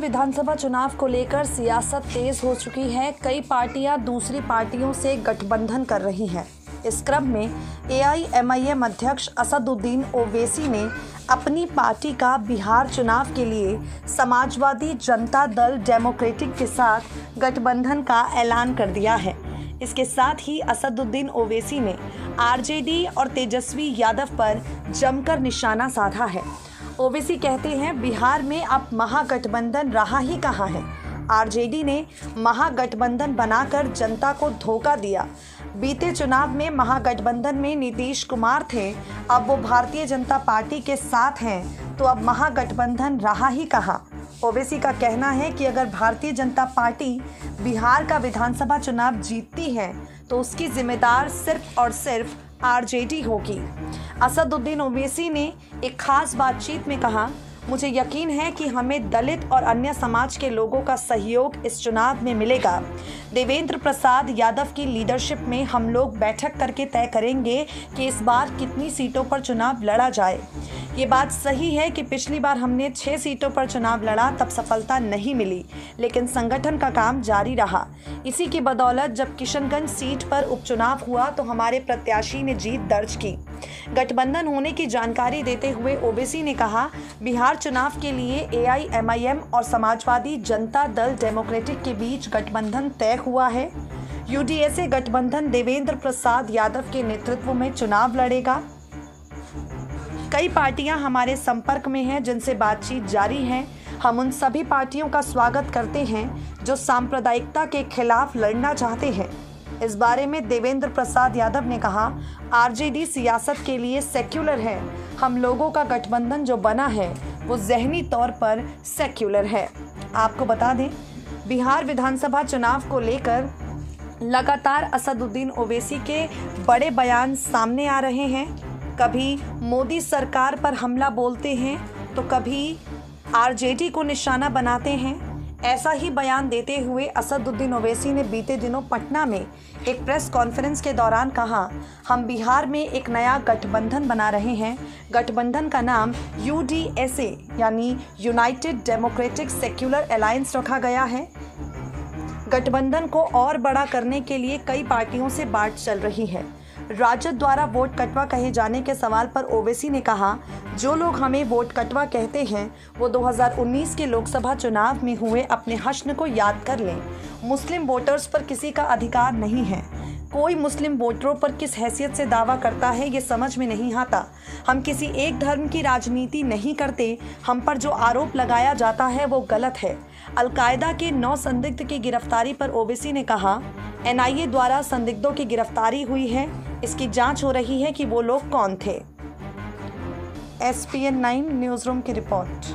विधानसभा चुनाव को लेकर सियासत तेज हो चुकी है। कई पार्टियां दूसरी पार्टियों से गठबंधन कर रही हैं। इस क्रम में एआईएमआईएम अध्यक्ष असदुद्दीन ओवैसी ने अपनी पार्टी का बिहार चुनाव के लिए समाजवादी जनता दल डेमोक्रेटिक के साथ गठबंधन का ऐलान कर दिया है। इसके साथ ही असदुद्दीन ओवैसी ने आरजेडी और तेजस्वी यादव पर जमकर निशाना साधा है। ओवैसी कहते हैं, बिहार में अब महागठबंधन रहा ही कहाँ है। आरजेडी ने महागठबंधन बनाकर जनता को धोखा दिया। बीते चुनाव में महागठबंधन में नीतीश कुमार थे, अब वो भारतीय जनता पार्टी के साथ हैं, तो अब महागठबंधन रहा ही कहाँ। ओवैसी का कहना है कि अगर भारतीय जनता पार्टी बिहार का विधानसभा चुनाव जीतती है तो उसकी जिम्मेदार सिर्फ और सिर्फ आरजेडी होगी। असदुद्दीन ओवैसी ने एक खास बातचीत में कहा, मुझे यकीन है कि हमें दलित और अन्य समाज के लोगों का सहयोग इस चुनाव में मिलेगा। देवेंद्र प्रसाद यादव की लीडरशिप में हम लोग बैठक करके तय करेंगे कि इस बार कितनी सीटों पर चुनाव लड़ा जाए। ये बात सही है कि पिछली बार हमने 6 सीटों पर चुनाव लड़ा, तब सफलता नहीं मिली, लेकिन संगठन का काम जारी रहा। इसी की बदौलत जब किशनगंज सीट पर उपचुनाव हुआ तो हमारे प्रत्याशी ने जीत दर्ज की। गठबंधन होने की जानकारी देते हुए ओवैसी ने कहा, बिहार चुनाव के लिए एआईएमआईएम और समाजवादी जनता दल डेमोक्रेटिक के बीच गठबंधन तय हुआ है। यूडीएसए गठबंधन देवेंद्र प्रसाद यादव के नेतृत्व में चुनाव लड़ेगा। कई पार्टियां हमारे संपर्क में हैं, जिनसे बातचीत जारी है। हम उन सभी पार्टियों का स्वागत करते हैं जो सांप्रदायिकता के खिलाफ लड़ना चाहते हैं। इस बारे में देवेंद्र प्रसाद यादव ने कहा, आरजेडी सियासत के लिए सेक्युलर है। हम लोगों का गठबंधन जो बना है वो ज़हनी तौर पर सेक्युलर है। आपको बता दें, बिहार विधानसभा चुनाव को लेकर लगातार असदुद्दीन ओवैसी के बड़े बयान सामने आ रहे हैं। कभी मोदी सरकार पर हमला बोलते हैं तो कभी आरजेडी को निशाना बनाते हैं। ऐसा ही बयान देते हुए असदुद्दीन ओवैसी ने बीते दिनों पटना में एक प्रेस कॉन्फ्रेंस के दौरान कहा, हम बिहार में एक नया गठबंधन बना रहे हैं। गठबंधन का नाम यूडीएसए यानी यूनाइटेड डेमोक्रेटिक सेक्युलर अलायंस रखा गया है। गठबंधन को और बड़ा करने के लिए कई पार्टियों से बात चल रही है। राजद द्वारा वोट कटवा कहे जाने के सवाल पर ओवैसी ने कहा, जो लोग हमें वोट कटवा कहते हैं वो 2019 के लोकसभा चुनाव में हुए अपने हश्न को याद कर लें। मुस्लिम वोटर्स पर किसी का अधिकार नहीं है। कोई मुस्लिम वोटरों पर किस हैसियत से दावा करता है ये समझ में नहीं आता। हम किसी एक धर्म की राजनीति नहीं करते। हम पर जो आरोप लगाया जाता है वो गलत है। अलकायदा के 9 संदिग्ध की गिरफ्तारी पर ओवैसी ने कहा, एनआईए द्वारा संदिग्धों की गिरफ्तारी हुई है। इसकी जांच हो रही है कि वो लोग कौन थे। SPN 9 न्यूज़ रूम की रिपोर्ट।